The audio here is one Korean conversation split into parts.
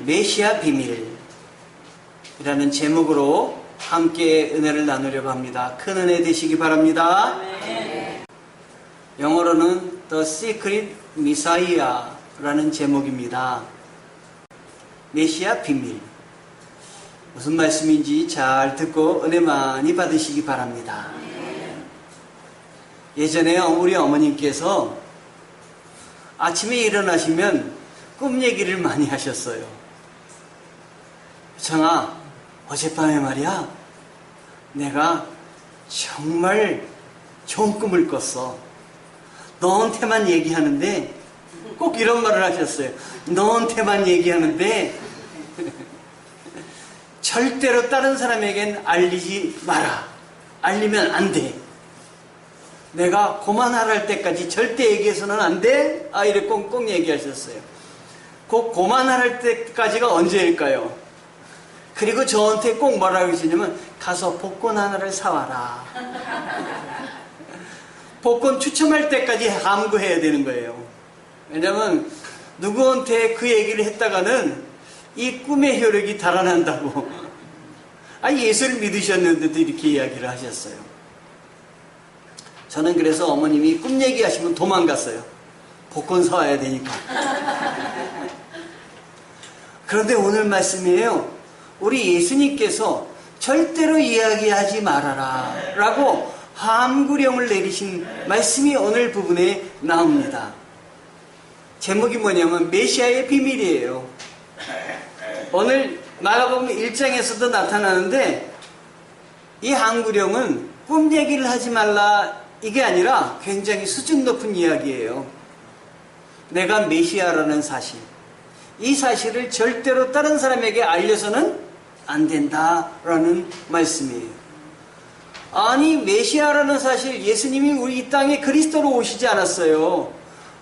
메시아 비밀이라는 제목으로 함께 은혜를 나누려고 합니다. 큰 은혜 되시기 바랍니다. 영어로는 The Secret Messiah라는 제목입니다. 메시아 비밀. 무슨 말씀인지 잘 듣고 은혜 많이 받으시기 바랍니다. 예전에 우리 어머님께서 아침에 일어나시면 꿈 얘기를 많이 하셨어요. 정아, 어젯밤에 말이야, 내가 정말 좋은 꿈을 꿨어. 너한테만 얘기하는데, 꼭 이런 말을 하셨어요. 너한테만 얘기하는데 절대로 다른 사람에겐 알리지 마라. 알리면 안 돼. 내가 고만할 때까지 절대 얘기해서는 안 돼. 이렇게 꽁꽁 얘기하셨어요. 그 고만할 때까지가 언제일까요? 그리고 저한테 꼭 뭐라고 하시냐면, 가서 복권 하나를 사와라. 복권 추첨할 때까지 함구해야 되는 거예요. 왜냐면 누구한테 그 얘기를 했다가는 이 꿈의 효력이 달아난다고. 예수를 믿으셨는데도 이렇게 이야기를 하셨어요. 저는 그래서 어머님이 꿈 얘기하시면 도망갔어요. 복권 사와야 되니까. 그런데 오늘 말씀이에요. 우리 예수님께서 절대로 이야기하지 말아라 라고 함구령을 내리신 말씀이 오늘 부분에 나옵니다. 제목이 뭐냐면 메시아의 비밀이에요. 오늘 마가복음 1장에서도 나타나는데, 이 함구령은 꿈 얘기를 하지 말라 이게 아니라 굉장히 수준 높은 이야기예요. 내가 메시아라는 사실, 이 사실을 절대로 다른 사람에게 알려서는 안 된다라는 말씀이에요. 아니, 메시아라는 사실, 예수님이 우리 이 땅에 그리스도로 오시지 않았어요.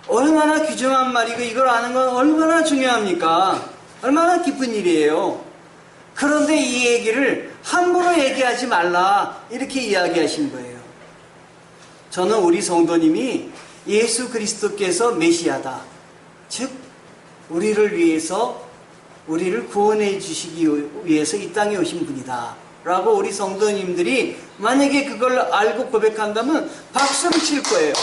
얼마나 귀중한 말이고 이걸 아는 건 얼마나 중요합니까? 얼마나 기쁜 일이에요. 그런데 이 얘기를 함부로 얘기하지 말라 이렇게 이야기하신 거예요. 저는 우리 성도님이 예수 그리스도께서 메시아다, 즉 우리를 위해서, 우리를 구원해 주시기 위해서 이 땅에 오신 분이다 라고 우리 성도님들이 만약에 그걸 알고 고백한다면 박수를 칠 거예요.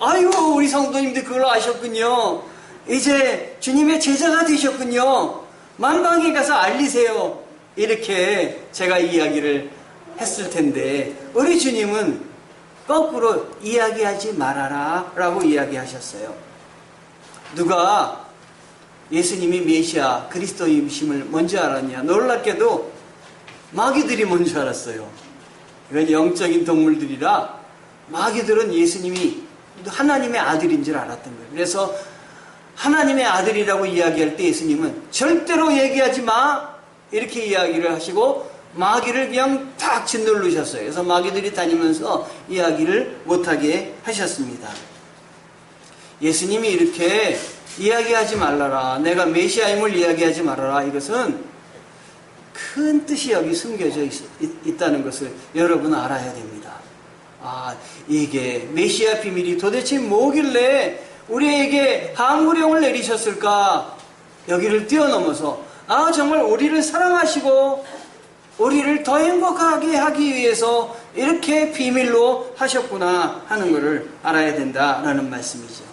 아이고, 우리 성도님들 그걸 아셨군요. 이제 주님의 제자가 되셨군요. 만방에 가서 알리세요. 이렇게 제가 이야기를 했을 텐데, 우리 주님은 거꾸로 이야기하지 말아라 라고 이야기하셨어요. 누가 예수님이 메시아 그리스도이심을 먼저 알았냐? 놀랍게도 마귀들이 먼저 알았어요. 이건 영적인 동물들이라 마귀들은 예수님이 하나님의 아들인 줄 알았던 거예요. 그래서 하나님의 아들이라고 이야기할 때 예수님은 절대로 얘기하지 마 이렇게 이야기를 하시고 마귀를 그냥 탁 짓누르셨어요. 그래서 마귀들이 다니면서 이야기를 못하게 하셨습니다. 예수님이 이렇게 이야기하지 말라라, 내가 메시아임을 이야기하지 말아라, 이것은 큰 뜻이 여기 숨겨져 있다는 것을 여러분 알아야 됩니다. 이게 메시아 비밀이 도대체 뭐길래 우리에게 함구령을 내리셨을까? 여기를 뛰어넘어서 정말 우리를 사랑하시고 우리를 더 행복하게 하기 위해서 이렇게 비밀로 하셨구나 하는 것을 알아야 된다라는 말씀이죠.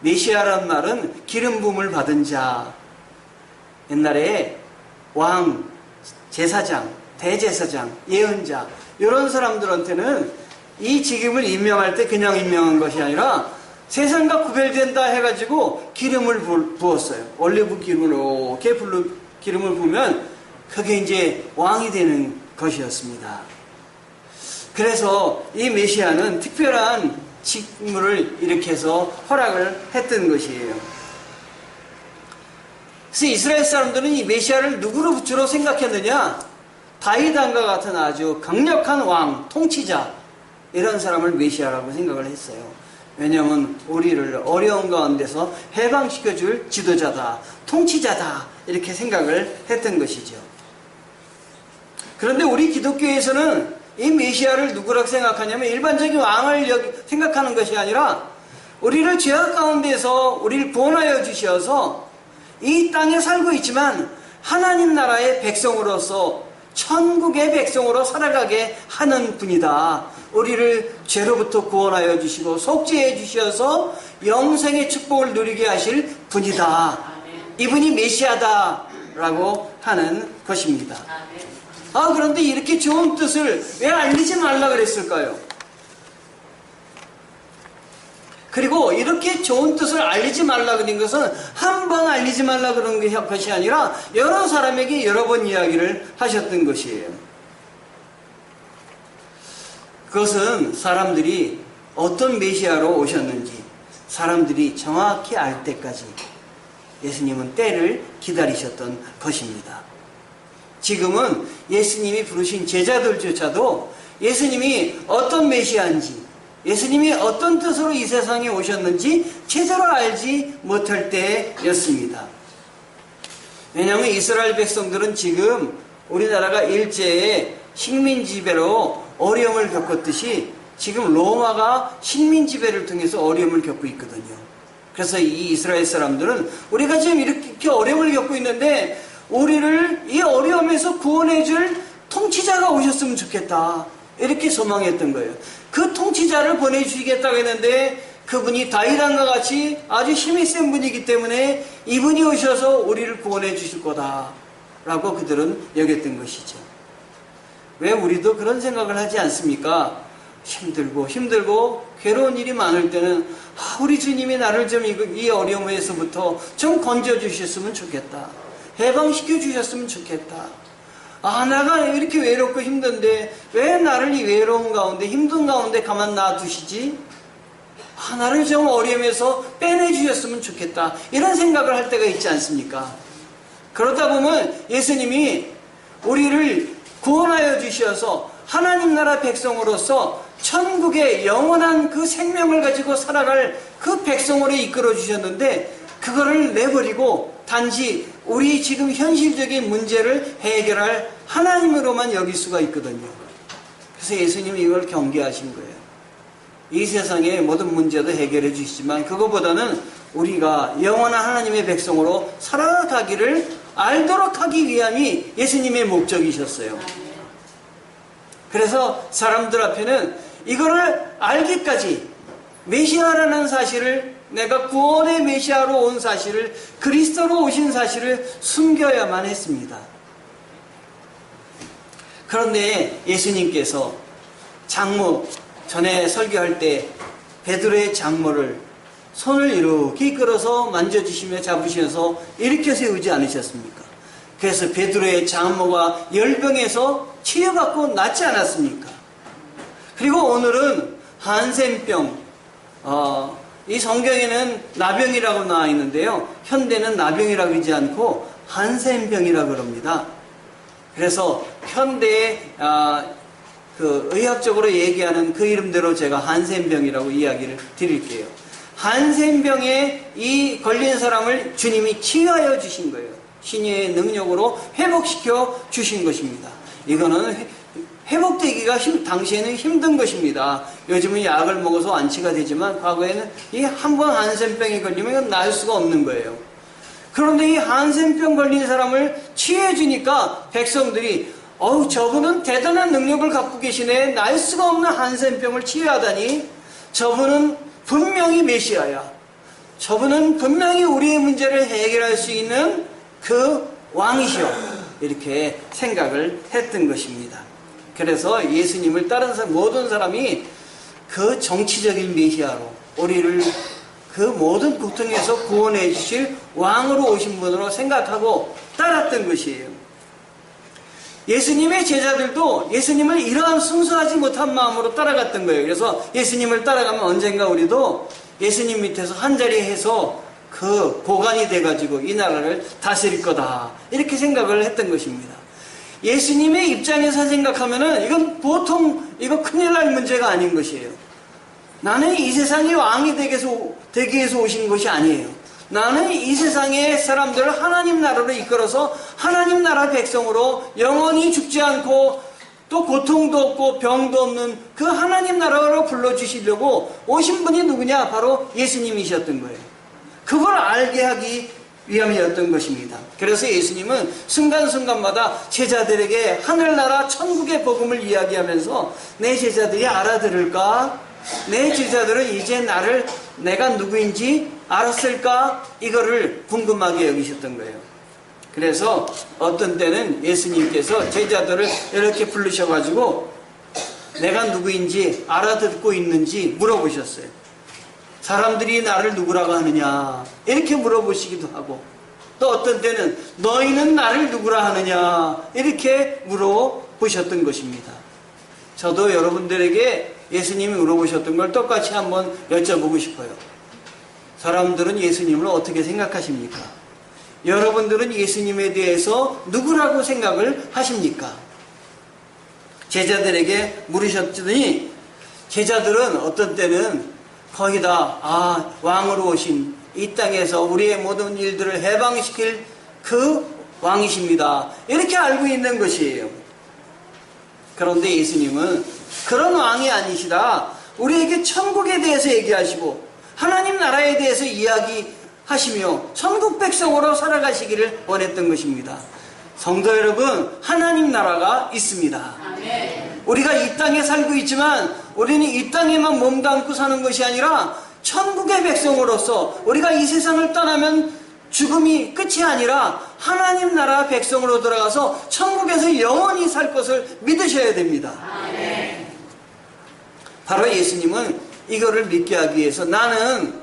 메시아라는 말은 기름 부음을 받은 자, 옛날에 왕, 제사장, 대제사장, 예언자, 이런 사람들한테는 이 직임을 임명할 때 그냥 임명한 것이 아니라 세상과 구별된다 해가지고 기름을 부었어요. 올리브 기름으로 이렇게 기름을 부으면 그게 이제 왕이 되는 것이었습니다. 그래서 이 메시아는 특별한 직무를 이렇게 해서 허락을 했던 것이에요. 그래서 이스라엘 사람들은 이 메시아를 누구로 주로 생각했느냐? 다윗 왕과 같은 아주 강력한 왕, 통치자, 이런 사람을 메시아라고 생각을 했어요. 왜냐하면 우리를 어려운 가운데서 해방시켜줄 지도자다, 통치자다, 이렇게 생각을 했던 것이죠. 그런데 우리 기독교에서는 이 메시아를 누구라고 생각하냐면 일반적인 왕을 생각하는 것이 아니라 우리를 죄악 가운데서 우리를 구원하여 주셔서 이 땅에 살고 있지만 하나님 나라의 백성으로서 천국의 백성으로 살아가게 하는 분이다. 우리를 죄로부터 구원하여 주시고 속죄해 주셔서 영생의 축복을 누리게 하실 분이다. 이분이 메시아다라고 하는 것입니다. 그런데 이렇게 좋은 뜻을 왜 알리지 말라 그랬을까요? 그리고 이렇게 좋은 뜻을 알리지 말라 그런 것은 한 번 알리지 말라 그런 것이 아니라 여러 사람에게 여러 번 이야기를 하셨던 것이에요. 그것은 사람들이 어떤 메시아로 오셨는지 사람들이 정확히 알 때까지 예수님은 때를 기다리셨던 것입니다. 지금은 예수님이 부르신 제자들조차도 예수님이 어떤 메시아인지, 예수님이 어떤 뜻으로 이 세상에 오셨는지 제대로 알지 못할 때였습니다. 왜냐하면 이스라엘 백성들은 지금 우리나라가 일제의 식민지배로 어려움을 겪었듯이 지금 로마가 식민지배를 통해서 어려움을 겪고 있거든요. 그래서 이 이스라엘 사람들은 우리가 지금 이렇게 어려움을 겪고 있는데 우리를 이 어려움에서 구원해 줄 통치자가 오셨으면 좋겠다. 이렇게 소망했던 거예요. 그 통치자를 보내주시겠다고 했는데 그분이 다윗왕과 같이 아주 힘이 센 분이기 때문에 이분이 오셔서 우리를 구원해 주실 거다라고 그들은 여겼던 것이죠. 왜 우리도 그런 생각을 하지 않습니까? 힘들고 괴로운 일이 많을 때는 우리 주님이 나를 좀 이 어려움에서부터 좀 건져 주셨으면 좋겠다. 해방시켜 주셨으면 좋겠다. 내가 이렇게 외롭고 힘든데 왜 나를 이 외로운 가운데 힘든 가운데 가만 놔두시지? 나를 좀 어려움에서 빼내주셨으면 좋겠다. 이런 생각을 할 때가 있지 않습니까? 그러다 보면 예수님이 우리를 구원하여 주셔서 하나님 나라 백성으로서 천국의 영원한 그 생명을 가지고 살아갈 그 백성으로 이끌어 주셨는데 그거를 내버리고 단지 우리 지금 현실적인 문제를 해결할 하나님으로만 여길 수가 있거든요. 그래서 예수님이 이걸 경계하신 거예요. 이 세상의 모든 문제도 해결해 주시지만 그거보다는 우리가 영원한 하나님의 백성으로 살아가기를 알도록 하기 위함이 예수님의 목적이셨어요. 그래서 사람들 앞에는 이거를 알기까지 메시아라는 사실을, 내가 구원의 메시아로 온 사실을, 그리스도로 오신 사실을 숨겨야만 했습니다. 그런데 예수님께서 장모, 전에 설교할 때 베드로의 장모를 손을 이렇게 이끌어서 만져주시며 잡으셔서 일으켜 세우지 않으셨습니까? 그래서 베드로의 장모가 열병에서 치료받고 낫지 않았습니까? 그리고 오늘은 한센병, 이 성경에는 나병이라고 나와 있는데요. 현대는 나병이라고 하지 않고 한센병이라고 그럽니다. 그래서 현대의 그 의학적으로 얘기하는 그 이름대로 제가 한센병이라고 이야기를 드릴게요. 한센병에 이 걸린 사람을 주님이 치유하여 주신 거예요. 신의 능력으로 회복시켜 주신 것입니다. 이거는 회복되기가 당시에는 힘든 것입니다. 요즘은 약을 먹어서 완치가 되지만 과거에는 이 한 번 한센병에 걸리면 이건 나을 수가 없는 거예요. 그런데 이 한센병 걸린 사람을 치유해 주니까 백성들이 저분은 대단한 능력을 갖고 계시네. 나을 수가 없는 한센병을 치유하다니 저분은 분명히 메시아야. 저분은 분명히 우리의 문제를 해결할 수 있는 그 왕이시오. 이렇게 생각을 했던 것입니다. 그래서 예수님을 따른 모든 사람이 그 정치적인 메시아로 우리를 그 모든 고통에서 구원해 주실 왕으로 오신 분으로 생각하고 따랐던 것이에요. 예수님의 제자들도 예수님을 이러한 순수하지 못한 마음으로 따라갔던 거예요. 그래서 예수님을 따라가면 언젠가 우리도 예수님 밑에서 한자리 해서 그 고관이 돼가지고 이 나라를 다스릴 거다. 이렇게 생각을 했던 것입니다. 예수님의 입장에서 생각하면은 이건 보통 이거 큰일 날 문제가 아닌 것이에요. 나는 이 세상의 왕이 되기 위해서 오신 것이 아니에요. 나는 이 세상의 사람들을 하나님 나라로 이끌어서 하나님 나라 백성으로 영원히 죽지 않고 또 고통도 없고 병도 없는 그 하나님 나라로 불러주시려고 오신 분이 누구냐? 바로 예수님이셨던 거예요. 그걸 알게 하기 위함이었던 것입니다. 그래서 예수님은 순간순간마다 제자들에게 하늘나라 천국의 복음을 이야기하면서 내 제자들이 알아들을까? 내 제자들은 이제 내가 누구인지 알았을까? 이거를 궁금하게 여기셨던 거예요. 그래서 어떤 때는 예수님께서 제자들을 이렇게 부르셔가지고 내가 누구인지 알아듣고 있는지 물어보셨어요. 사람들이 나를 누구라고 하느냐 이렇게 물어보시기도 하고, 또 어떤 때는 너희는 나를 누구라 하느냐 이렇게 물어보셨던 것입니다. 저도 여러분들에게 예수님이 물어보셨던 걸 똑같이 한번 여쭤보고 싶어요. 사람들은 예수님을 어떻게 생각하십니까? 여러분들은 예수님에 대해서 누구라고 생각을 하십니까? 제자들에게 물으셨더니 제자들은 어떤 때는 거의 다 왕으로 오신 이 땅에서 우리의 모든 일들을 해방시킬 그 왕이십니다, 이렇게 알고 있는 것이에요. 그런데 예수님은 그런 왕이 아니시라 우리에게 천국에 대해서 얘기하시고 하나님 나라에 대해서 이야기하시며 천국 백성으로 살아가시기를 원했던 것입니다. 성도 여러분, 하나님 나라가 있습니다. 우리가 이 땅에 살고 있지만 우리는 이 땅에만 몸담고 사는 것이 아니라 천국의 백성으로서 우리가 이 세상을 떠나면 죽음이 끝이 아니라 하나님 나라 백성으로 들어가서 천국에서 영원히 살 것을 믿으셔야 됩니다. 바로 예수님은 이거를 믿게 하기 위해서 나는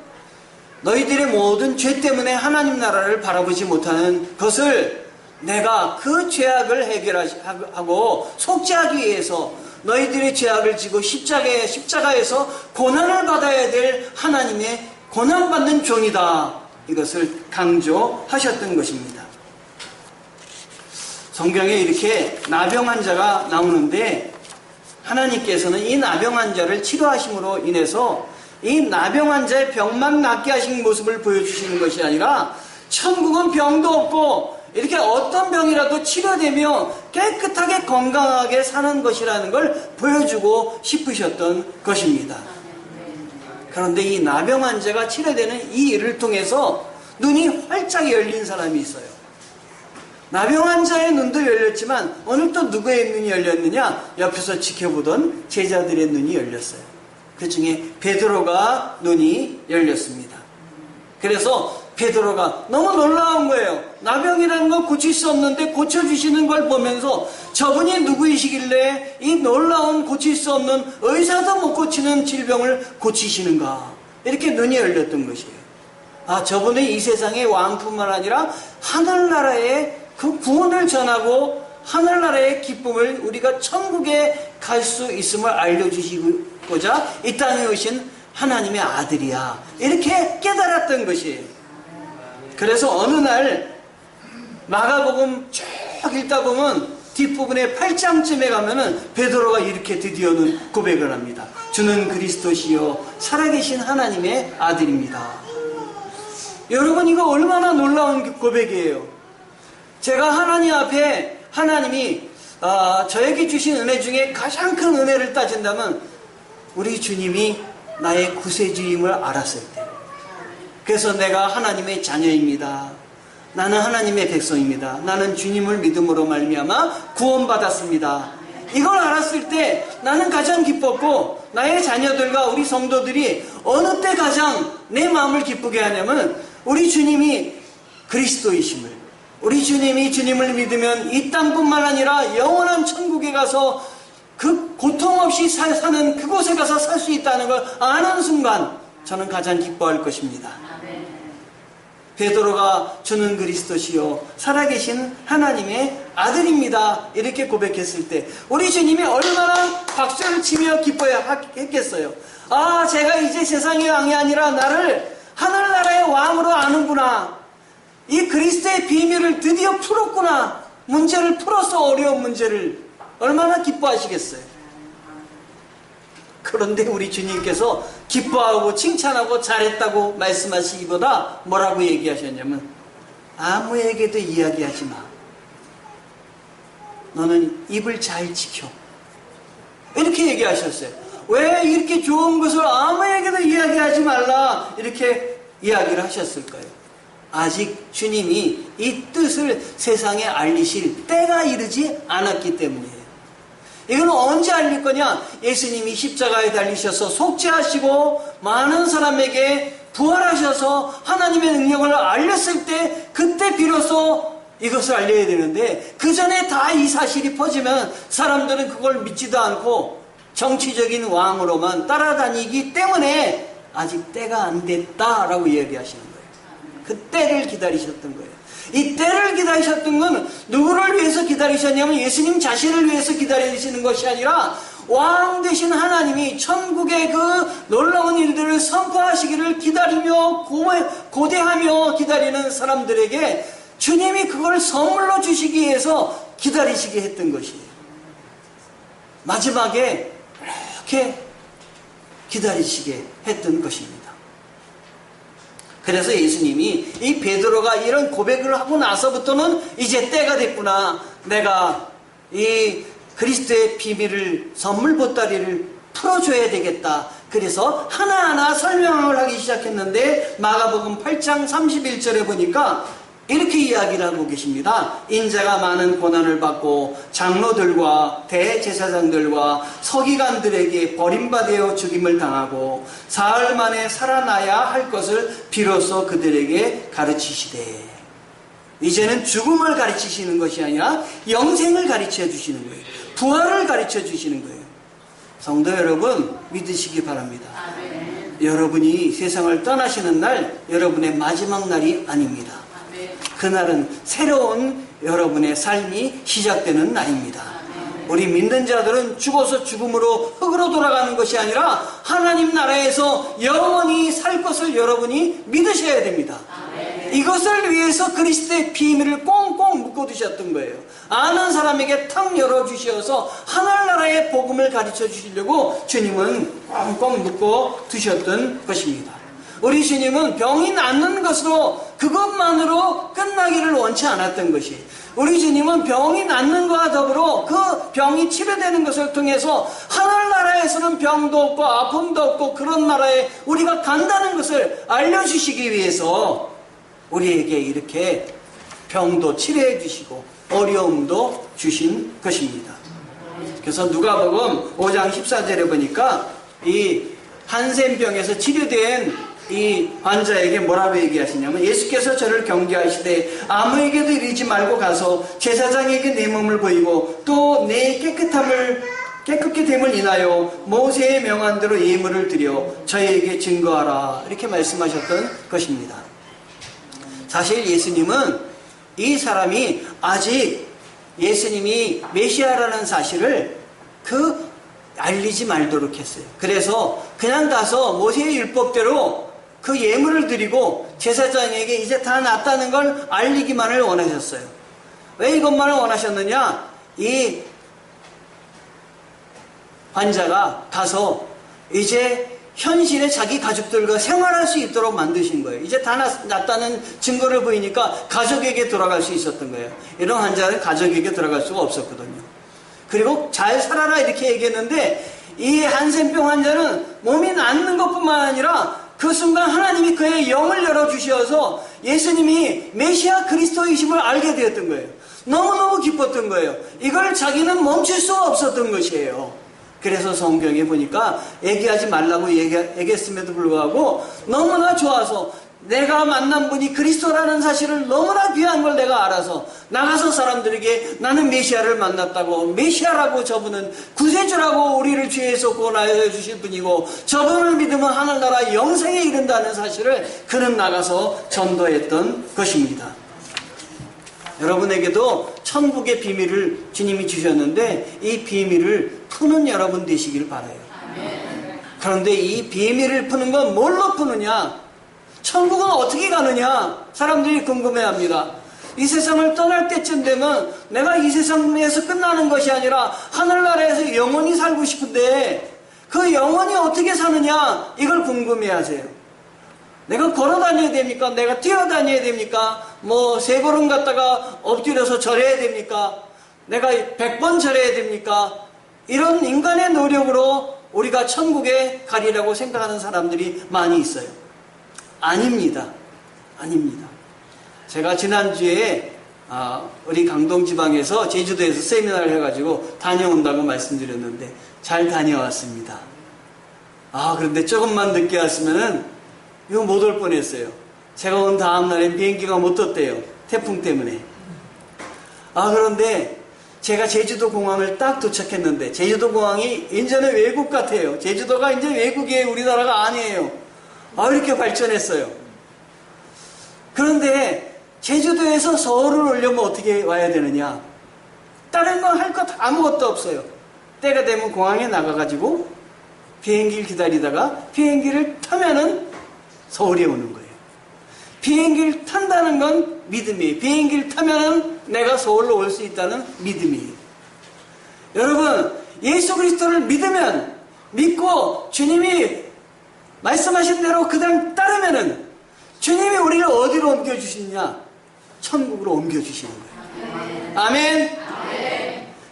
너희들의 모든 죄 때문에 하나님 나라를 바라보지 못하는 것을 내가 그 죄악을 해결하고 속죄하기 위해서 너희들의 죄악을 지고 십자가에서 고난을 받아야 될 하나님의 고난받는 종이다, 이것을 강조하셨던 것입니다. 성경에 이렇게 나병 환자가 나오는데 하나님께서는 이 나병 환자를 치료하심으로 인해서 이 나병 환자의 병만 낫게 하신 모습을 보여주시는 것이 아니라 천국은 병도 없고 이렇게 어떤 병이라도 치료되며 깨끗하게 건강하게 사는 것이라는 걸 보여주고 싶으셨던 것입니다. 그런데 이 나병 환자가 치료되는 이 일을 통해서 눈이 활짝 열린 사람이 있어요. 나병 환자의 눈도 열렸지만 오늘 또 누구의 눈이 열렸느냐? 옆에서 지켜보던 제자들의 눈이 열렸어요. 그 중에 베드로가 눈이 열렸습니다. 그래서 베드로가 너무 놀라운 거예요. 나병이라는 건 고칠 수 없는데 고쳐주시는 걸 보면서 저분이 누구이시길래 이 놀라운 고칠 수 없는 의사도 못 고치는 질병을 고치시는가, 이렇게 눈이 열렸던 것이에요. 저분은 이 세상의 왕뿐만 아니라 하늘나라의 그 구원을 전하고 하늘나라의 기쁨을 우리가 천국에 갈 수 있음을 알려주시고자 이 땅에 오신 하나님의 아들이야, 이렇게 깨달았던 것이에요. 그래서 어느 날 마가복음 쭉 읽다 보면 뒷부분에 8장쯤에 가면은 베드로가 이렇게 드디어는 고백을 합니다. 주는 그리스도시요 살아계신 하나님의 아들입니다. 여러분, 이거 얼마나 놀라운 고백이에요. 제가 하나님 앞에 하나님이 저에게 주신 은혜 중에 가장 큰 은혜를 따진다면 우리 주님이 나의 구세주임을 알았을 때, 그래서 내가 하나님의 자녀입니다, 나는 하나님의 백성입니다, 나는 주님을 믿음으로 말미암아 구원받았습니다, 이걸 알았을 때 나는 가장 기뻤고, 나의 자녀들과 우리 성도들이 어느 때 가장 내 마음을 기쁘게 하냐면 우리 주님이 그리스도이심을, 우리 주님이 주님을 믿으면 이 땅뿐만 아니라 영원한 천국에 가서 그 고통 없이 사는 그곳에 가서 살 수 있다는 걸 아는 순간 저는 가장 기뻐할 것입니다. 베드로가 주는 그리스도시요 살아계신 하나님의 아들입니다, 이렇게 고백했을 때 우리 주님이 얼마나 박수를 치며 기뻐했겠어요. 제가 이제 세상의 왕이 아니라 나를 하늘나라의 왕으로 아는구나, 이 그리스도의 비밀을 드디어 풀었구나, 문제를 풀어서 어려운 문제를 얼마나 기뻐하시겠어요. 그런데 우리 주님께서 기뻐하고 칭찬하고 잘했다고 말씀하시기보다 뭐라고 얘기하셨냐면 아무에게도 이야기하지 마, 너는 입을 잘 지켜, 이렇게 얘기하셨어요. 왜 이렇게 좋은 것을 아무에게도 이야기하지 말라 이렇게 이야기를 하셨을까요? 아직 주님이 이 뜻을 세상에 알리실 때가 이르지 않았기 때문이에요. 이건 언제 알릴 거냐? 예수님이 십자가에 달리셔서 속죄하시고 많은 사람에게 부활하셔서 하나님의 능력을 알렸을 때, 그때 비로소 이것을 알려야 되는데, 그 전에 다 이 사실이 퍼지면 사람들은 그걸 믿지도 않고 정치적인 왕으로만 따라다니기 때문에 아직 때가 안 됐다라고 이야기하시는 거예요. 그 때를 기다리셨던 거예요. 이 때를 기다리셨던 건 누구를 위해서 기다리셨냐면 예수님 자신을 위해서 기다리시는 것이 아니라 왕 되신 하나님이 천국의 그 놀라운 일들을 선포하시기를 기다리며 고대하며 기다리는 사람들에게 주님이 그걸 선물로 주시기 위해서 기다리시게 했던 것이에요. 마지막에 이렇게 기다리시게 했던 것입니다. 그래서 예수님이 이 베드로가 이런 고백을 하고 나서부터는 이제 때가 됐구나. 내가 이 그리스도의 비밀을, 선물 보따리를 풀어줘야 되겠다. 그래서 하나하나 설명을 하기 시작했는데 마가복음 8장 31절에 보니까 이렇게 이야기를 하고 계십니다. 인자가 많은 고난을 받고 장로들과 대제사장들과 서기관들에게 버림받아 죽임을 당하고 사흘 만에 살아나야 할 것을 비로소 그들에게 가르치시되, 이제는 죽음을 가르치시는 것이 아니라 영생을 가르쳐 주시는 거예요. 부활을 가르쳐 주시는 거예요. 성도 여러분, 믿으시기 바랍니다. 여러분이 세상을 떠나시는 날, 여러분의 마지막 날이 아닙니다. 그날은 새로운 여러분의 삶이 시작되는 날입니다. 우리 믿는 자들은 죽어서 죽음으로 흙으로 돌아가는 것이 아니라 하나님 나라에서 영원히 살 것을 여러분이 믿으셔야 됩니다. 이것을 위해서 그리스도의 비밀을 꽁꽁 묶어두셨던 거예요. 아는 사람에게 탁 열어주셔서 하늘나라의 복음을 가르쳐 주시려고 주님은 꽁꽁 묶어두셨던 것입니다. 우리 주님은 병이 낫는 것으로, 그것만으로 끝나기를 원치 않았던 것이, 우리 주님은 병이 낫는 것과 더불어 그 병이 치료되는 것을 통해서 하늘나라에서는 병도 없고 아픔도 없고 그런 나라에 우리가 간다는 것을 알려주시기 위해서 우리에게 이렇게 병도 치료해 주시고 어려움도 주신 것입니다. 그래서 누가복음 5장 14절에 보니까 이 한센병에서 치료된 이 환자에게 뭐라고 얘기하시냐면, 예수께서 저를 경계하시되 아무에게도 이르지 말고 가서 제사장에게 내 몸을 보이고 또 내 깨끗게 됨을 인하여 모세의 명한 대로 예물을 드려 저에게 증거하라, 이렇게 말씀하셨던 것입니다. 사실 예수님은 이 사람이 아직 예수님이 메시아라는 사실을 알리지 말도록 했어요. 그래서 그냥 가서 모세의 율법대로 그 예물을 드리고 제사장에게 이제 다 낫다는 걸 알리기만을 원하셨어요. 왜 이것만을 원하셨느냐? 이 환자가 가서 이제 현실에 자기 가족들과 생활할 수 있도록 만드신 거예요. 이제 다 낫다는 증거를 보이니까 가족에게 돌아갈 수 있었던 거예요. 이런 환자는 가족에게 돌아갈 수가 없었거든요. 그리고 잘 살아라 이렇게 얘기했는데, 이 한센병 환자는 몸이 낫는 것뿐만 아니라 그 순간 하나님이 그의 영을 열어주셔서 예수님이 메시아 그리스도이심을 알게 되었던 거예요. 너무너무 기뻤던 거예요. 이걸 자기는 멈출 수가 없었던 것이에요. 그래서 성경에 보니까 얘기하지 말라고 얘기했음에도 불구하고 너무나 좋아서, 내가 만난 분이 그리스도라는 사실을 너무나 귀한 걸 내가 알아서 나가서 사람들에게 나는 메시아를 만났다고, 메시아라고 저분은 구세주라고 우리를 죄에서 구원하여 주실 분이고 저분을 믿으면 하늘나라 영생에 이른다는 사실을 그는 나가서 전도했던 것입니다. 여러분에게도 천국의 비밀을 주님이 주셨는데 이 비밀을 푸는 여러분 되시길 바라요. 그런데 이 비밀을 푸는 건 뭘로 푸느냐? 천국은 어떻게 가느냐? 사람들이 궁금해합니다. 이 세상을 떠날 때쯤 되면 내가 이 세상에서 끝나는 것이 아니라 하늘나라에서 영원히 살고 싶은데 그 영원히 어떻게 사느냐? 이걸 궁금해하세요. 내가 걸어 다녀야 됩니까? 내가 뛰어 다녀야 됩니까? 세 걸음 갔다가 엎드려서 절해야 됩니까? 내가 100번 절해야 됩니까? 이런 인간의 노력으로 우리가 천국에 가리라고 생각하는 사람들이 많이 있어요. 아닙니다. 아닙니다. 제가 지난주에 우리 강동 지방에서 제주도에서 세미나를 해가지고 다녀온다고 말씀드렸는데 잘 다녀왔습니다. 그런데 조금만 늦게 왔으면은 이거 못 올 뻔했어요. 제가 온 다음 날엔 비행기가 못 떴대요. 태풍 때문에. 그런데 제가 제주도 공항을 딱 도착했는데 제주도 공항이 이제는 외국 같아요. 제주도가 이제 외국이에요. 우리나라가 아니에요. 이렇게 발전했어요. 그런데 제주도에서 서울을 오려면 어떻게 와야 되느냐? 다른 건 할 것 아무것도 없어요. 때가 되면 공항에 나가가지고 비행기를 기다리다가 비행기를 타면은 서울에 오는 거예요. 비행기를 탄다는 건 믿음이에요. 비행기를 타면은 내가 서울로 올 수 있다는 믿음이에요. 여러분, 예수 그리스도를 믿으면, 믿고 주님이 말씀하신 대로 그냥 따르면은 주님이 우리를 어디로 옮겨주시느냐? 천국으로 옮겨주시는 거예요. 아멘.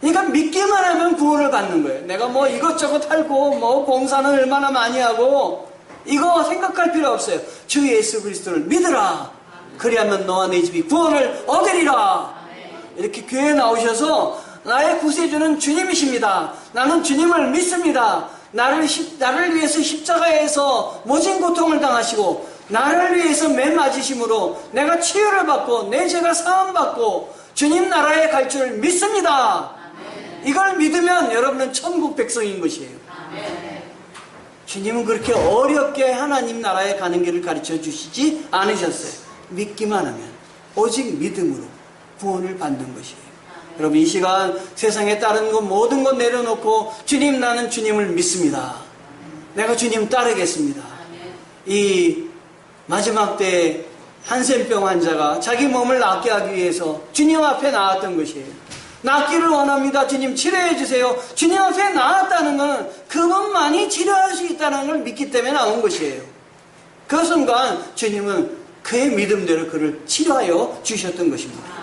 그러니까 믿기만 하면 구원을 받는 거예요. 내가 뭐 이것저것 할고 뭐 봉사는 얼마나 많이 하고 이거 생각할 필요 없어요. 주 예수 그리스도를 믿으라. 그리하면 너와 내 집이 구원을 얻으리라. 이렇게 교회에 나오셔서 나의 구세주는 주님이십니다. 나는 주님을 믿습니다. 나를 위해서 십자가에서 모진 고통을 당하시고 나를 위해서 매 맞으심으로 내가 치유를 받고 내 죄가 사함받고 주님 나라에 갈 줄 믿습니다. 이걸 믿으면 여러분은 천국 백성인 것이에요. 주님은 그렇게 어렵게 하나님 나라에 가는 길을 가르쳐 주시지 않으셨어요. 믿기만 하면 오직 믿음으로 구원을 받는 것이에요. 여러분, 이 시간 세상에 다른 것 모든 것 내려놓고 주님, 나는 주님을 믿습니다. 내가 주님 따르겠습니다. 이 마지막 때 한센병 환자가 자기 몸을 낫게 하기 위해서 주님 앞에 나왔던 것이에요. 낫기를 원합니다. 주님 치료해 주세요. 주님 앞에 나왔다는 것은 그것만이 치료할 수 있다는 걸 믿기 때문에 나온 것이에요. 그 순간 주님은 그의 믿음대로 그를 치료하여 주셨던 것입니다.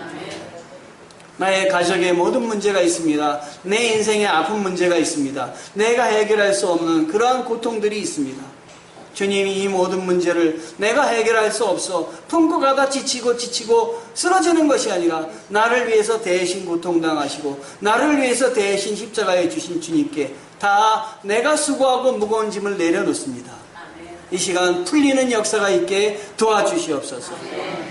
나의 가족에 모든 문제가 있습니다. 내 인생에 아픈 문제가 있습니다. 내가 해결할 수 없는 그러한 고통들이 있습니다. 주님이 이 모든 문제를 내가 해결할 수 없어 품고 가다 지치고 쓰러지는 것이 아니라 나를 위해서 대신 고통당하시고 나를 위해서 대신 십자가에 주신 주님께 다 내가 수고하고 무거운 짐을 내려놓습니다. 이 시간 풀리는 역사가 있게 도와주시옵소서.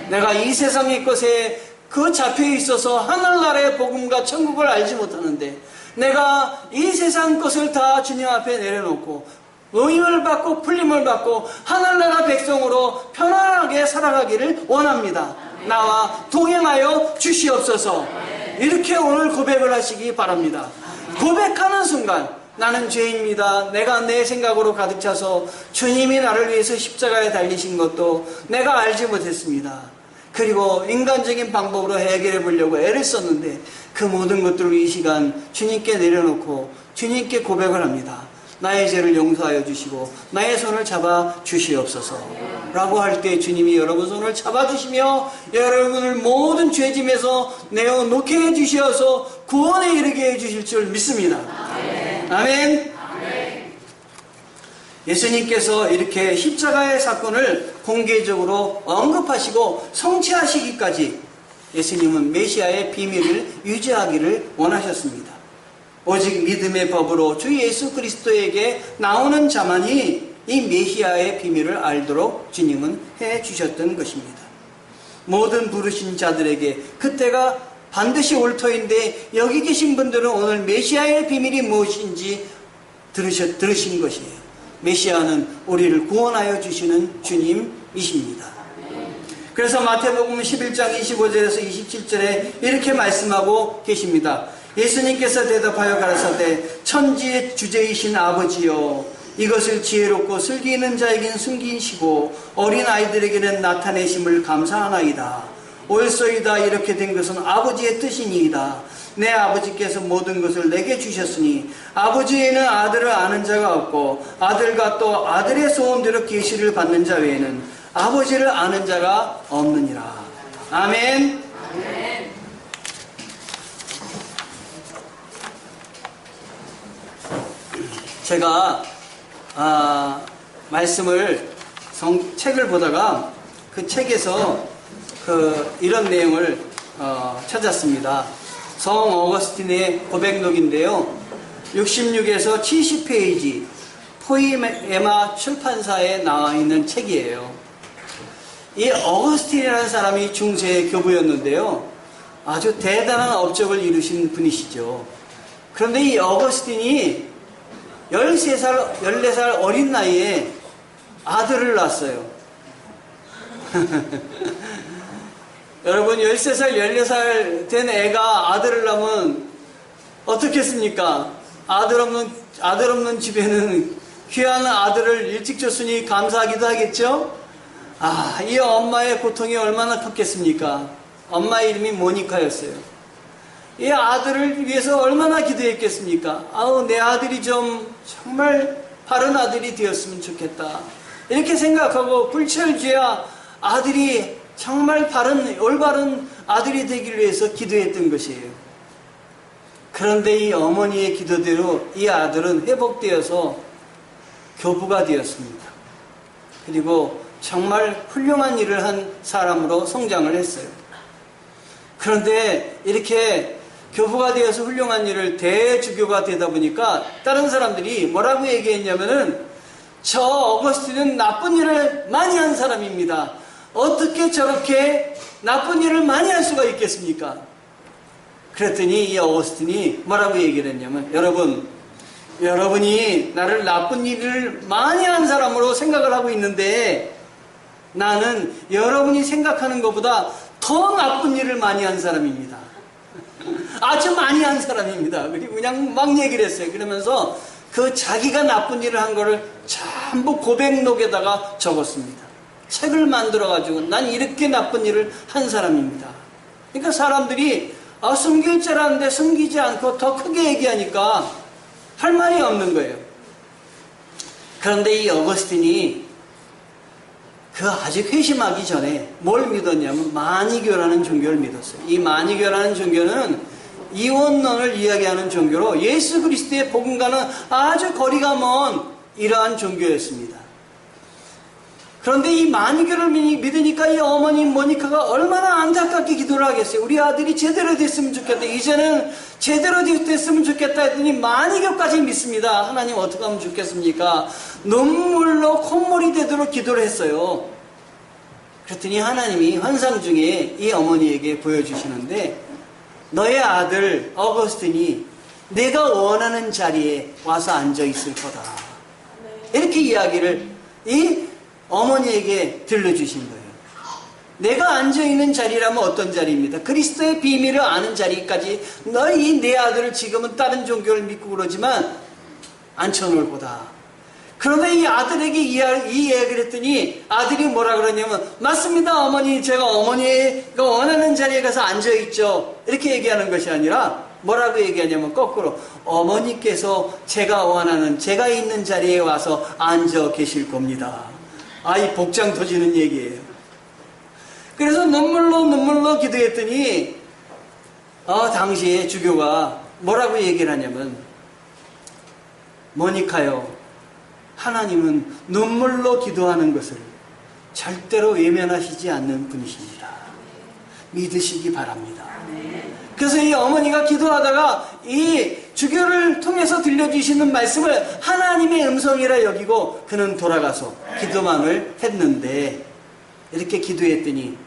내가 이 세상의 것에 그 잡혀 있어서 하늘나라의 복음과 천국을 알지 못하는데 내가 이 세상 것을 다 주님 앞에 내려놓고 의임을 받고 풀림을 받고 하늘나라 백성으로 편안하게 살아가기를 원합니다. 나와 동행하여 주시옵소서. 이렇게 오늘 고백을 하시기 바랍니다. 고백하는 순간 나는 죄입니다. 내가 내 생각으로 가득 차서 주님이 나를 위해서 십자가에 달리신 것도 내가 알지 못했습니다. 그리고 인간적인 방법으로 해결해 보려고 애를 썼는데 그 모든 것들을 이 시간 주님께 내려놓고 주님께 고백을 합니다. 나의 죄를 용서하여 주시고 나의 손을 잡아 주시옵소서 라고 할 때 주님이 여러분 손을 잡아 주시며 여러분을 모든 죄짐에서 내어놓게 해 주셔서 구원에 이르게 해 주실 줄 믿습니다. 아멘. 예수님께서 이렇게 십자가의 사건을 공개적으로 언급하시고 성취하시기까지 예수님은 메시아의 비밀을 유지하기를 원하셨습니다. 오직 믿음의 법으로 주 예수 그리스도에게 나오는 자만이 이 메시아의 비밀을 알도록 주님은 해주셨던 것입니다. 모든 부르신 자들에게 그때가 반드시 올 터인데 여기 계신 분들은 오늘 메시아의 비밀이 무엇인지 들으신 것이에요. 메시아는 우리를 구원하여 주시는 주님이십니다. 그래서 마태복음 11장 25절에서 27절에 이렇게 말씀하고 계십니다. 예수님께서 대답하여 가라사대 천지의 주제이신 아버지여 이것을 지혜롭고 슬기 있는 자에게는 숨기시고 어린 아이들에게는 나타내심을 감사하나이다. 옳소이다. 이렇게 된 것은 아버지의 뜻이니이다. 내 아버지께서 모든 것을 내게 주셨으니 아버지에는 아들을 아는 자가 없고 아들과 또 아들의 소원대로 계시를 받는 자 외에는 아버지를 아는 자가 없느니라. 아멘. 제가 말씀을 책을 보다가 그 책에서 이런 내용을 찾았습니다. 성 어거스틴의 고백록인데요. 66에서 70페이지 포이에마 출판사에 나와 있는 책이에요. 이 어거스틴이라는 사람이 중세의 교부였는데요. 아주 대단한 업적을 이루신 분이시죠. 그런데 이 어거스틴이 13살, 14살 어린 나이에 아들을 낳았어요. 여러분, 13살, 14살 된 애가 아들을 낳으면 어떻겠습니까? 아들 없는 집에는 귀한 아들을 일찍 줬으니 감사하기도 하겠죠? 이 엄마의 고통이 얼마나 컸겠습니까? 엄마 이름이 모니카였어요. 이 아들을 위해서 얼마나 기도했겠습니까? 내 아들이 정말 바른 아들이 되었으면 좋겠다. 이렇게 생각하고 불철주야 아들이 정말 올바른 아들이 되기를 위해서 기도했던 것이에요. 그런데 이 어머니의 기도대로 이 아들은 회복되어서 교부가 되었습니다. 그리고 정말 훌륭한 일을 한 사람으로 성장을 했어요. 그런데 이렇게 교부가 되어서 훌륭한 일을 대주교가 되다 보니까 다른 사람들이 뭐라고 얘기했냐면은 저 어거스틴은 나쁜 일을 많이 한 사람입니다. 어떻게 저렇게 나쁜 일을 많이 할 수가 있겠습니까? 그랬더니 이 어거스틴이 뭐라고 얘기를 했냐면, 여러분이 나를 나쁜 일을 많이 한 사람으로 생각을 하고 있는데 나는 여러분이 생각하는 것보다 더 나쁜 일을 많이 한 사람입니다. 아주 많이 한 사람입니다. 그리고 그냥 막 얘기를 했어요. 그러면서 그 자기가 나쁜 일을 한 거를 전부 고백록에다가 적었습니다. 책을 만들어가지고 난 이렇게 나쁜 일을 한 사람입니다. 그러니까 사람들이 숨길 줄 알았는데 숨기지 않고 더 크게 얘기하니까 할 말이 없는 거예요. 그런데 이 어거스틴이 아직 회심하기 전에 뭘 믿었냐면 마니교라는 종교를 믿었어요. 이 마니교라는 종교는 이원론을 이야기하는 종교로 예수 그리스도의 복음과는 아주 거리가 먼 이러한 종교였습니다. 그런데 이 마니교를 믿으니까 이 어머니 모니카가 얼마나 안타깝게 기도를 하겠어요. 우리 아들이 제대로 됐으면 좋겠다. 이제는 제대로 됐으면 좋겠다 했더니 마니교까지 믿습니다. 하나님 어떻게 하면 좋겠습니까? 눈물로 콧물이 되도록 기도를 했어요. 그랬더니 하나님이 환상 중에 이 어머니에게 보여주시는데, 너의 아들 어거스틴이 내가 원하는 자리에 와서 앉아 있을 거다. 이렇게 이야기를 이 어머니에게 들려주신 거예요. 내가 앉아있는 자리라면 어떤 자리입니다. 그리스도의 비밀을 아는 자리까지 너희 내 아들을 지금은 다른 종교를 믿고 그러지만 앉혀놓을 거다. 그런데 이 아들에게 이 이야기를 했더니 아들이 뭐라 그러냐면, 맞습니다 어머니, 제가 어머니가 원하는 자리에 가서 앉아있죠. 이렇게 얘기하는 것이 아니라 뭐라고 얘기하냐면 거꾸로, 어머니께서 제가 있는 자리에 와서 앉아 계실 겁니다. 이 복장 터지는 얘기예요. 그래서 눈물로 기도했더니 당시에 주교가 뭐라고 얘기를 하냐면, 모니카요, 하나님은 눈물로 기도하는 것을 절대로 외면하시지 않는 분이십니다. 믿으시기 바랍니다. 그래서 이 어머니가 기도하다가 이 주교를 통해서 들려주시는 말씀을 하나님의 음성이라 여기고 그는 돌아가서 기도만을 했는데, 이렇게 기도했더니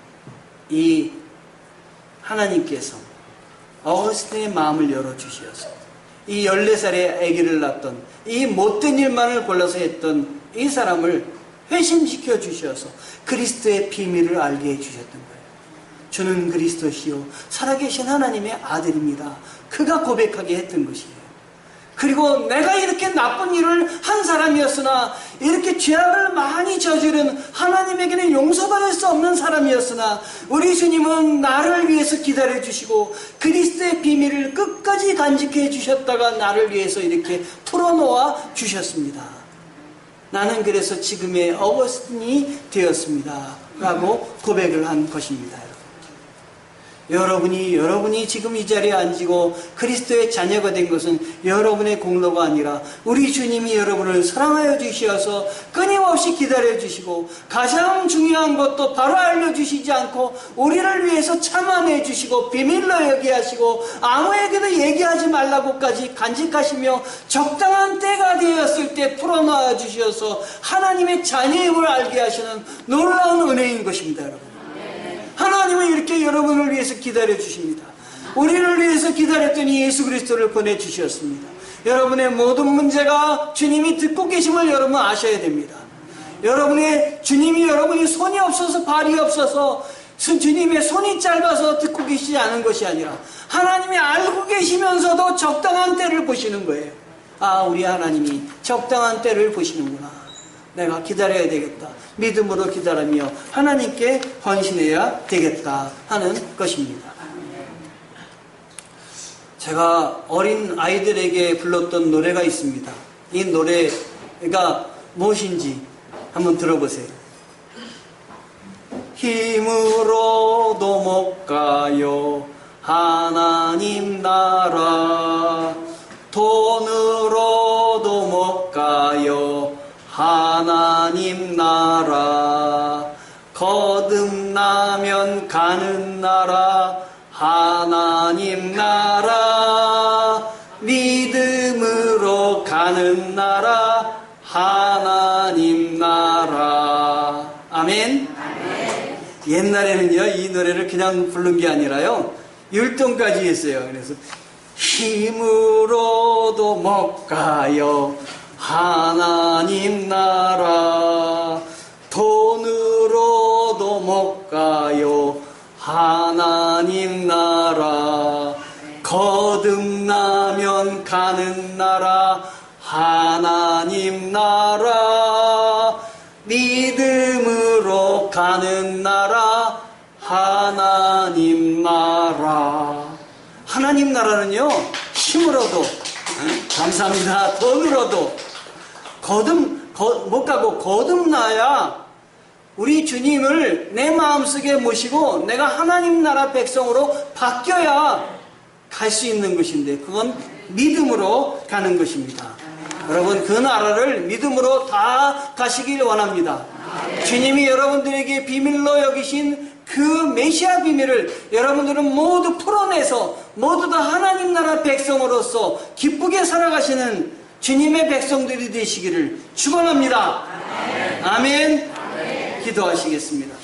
이 하나님께서 어거스틴의 마음을 열어주셔서 이 14살의 아기를 낳았던 이 못된 일만을 골라서 했던 이 사람을 회심시켜 주셔서 그리스도의 비밀을 알게 해주셨던 거예요. 주는 그리스도시요 살아계신 하나님의 아들입니다. 그가 고백하게 했던 것이에요. 그리고 내가 이렇게 나쁜 일을 한 사람이었으나, 이렇게 죄악을 많이 저지른 하나님에게는 용서받을 수 없는 사람이었으나, 우리 주님은 나를 위해서 기다려주시고 그리스도의 비밀을 끝까지 간직해 주셨다가 나를 위해서 이렇게 풀어놓아 주셨습니다. 나는 그래서 지금의 어거스틴이 되었습니다 라고 고백을 한 것입니다. 여러분이 지금 이 자리에 앉고 그리스도의 자녀가 된 것은 여러분의 공로가 아니라 우리 주님이 여러분을 사랑하여 주시어서 끊임없이 기다려 주시고, 가장 중요한 것도 바로 알려주시지 않고 우리를 위해서 참아내 주시고 비밀로 얘기하시고 아무에게도 얘기하지 말라고까지 간직하시며 적당한 때가 되었을 때 풀어놔 주셔서 하나님의 자녀임을 알게 하시는 놀라운 은혜인 것입니다. 여러분, 하나님은 이렇게 여러분을 위해서 기다려 주십니다. 우리를 위해서 기다렸더니 예수 그리스도를 보내주셨습니다. 여러분의 모든 문제가 주님이 듣고 계심을 여러분 아셔야 됩니다. 주님이 여러분이 손이 없어서 발이 없어서 주님의 손이 짧아서 듣고 계시지 않은 것이 아니라 하나님이 알고 계시면서도 적당한 때를 보시는 거예요. 아, 우리 하나님이 적당한 때를 보시는구나. 내가 기다려야 되겠다. 믿음으로 기다리며 하나님께 헌신해야 되겠다 하는 것입니다. 제가 어린 아이들에게 불렀던 노래가 있습니다. 이 노래가 무엇인지 한번 들어보세요. 힘으로도 못 가요 하나님 나라, 돈으로도 못 가요 하나님 나라, 거듭나면 가는 나라 하나님 나라, 믿음으로 가는 나라 하나님 나라. 아멘. 아멘. 옛날에는요, 이 노래를 그냥 부른 게 아니라요, 율동까지 했어요. 그래서 힘으로도 못 가요 하나님 나라, 돈으로도 못 가요 하나님 나라, 거듭나면 가는 나라 하나님 나라, 믿음으로 가는 나라 하나님 나라. 하나님 나라는요, 힘으로도, 감사합니다, 돈으로도 못 가고 거듭나야 우리 주님을 내 마음속에 모시고 내가 하나님 나라 백성으로 바뀌어야 갈 수 있는 것인데, 그건 믿음으로 가는 것입니다. 여러분, 그 나라를 믿음으로 다 가시길 원합니다. 주님이 여러분들에게 비밀로 여기신 그 메시아 비밀을 여러분들은 모두 풀어내서 모두 다 하나님 나라 백성으로서 기쁘게 살아가시는 주님의 백성들이 되시기를 축원합니다. 아멘. 기도하시겠습니다.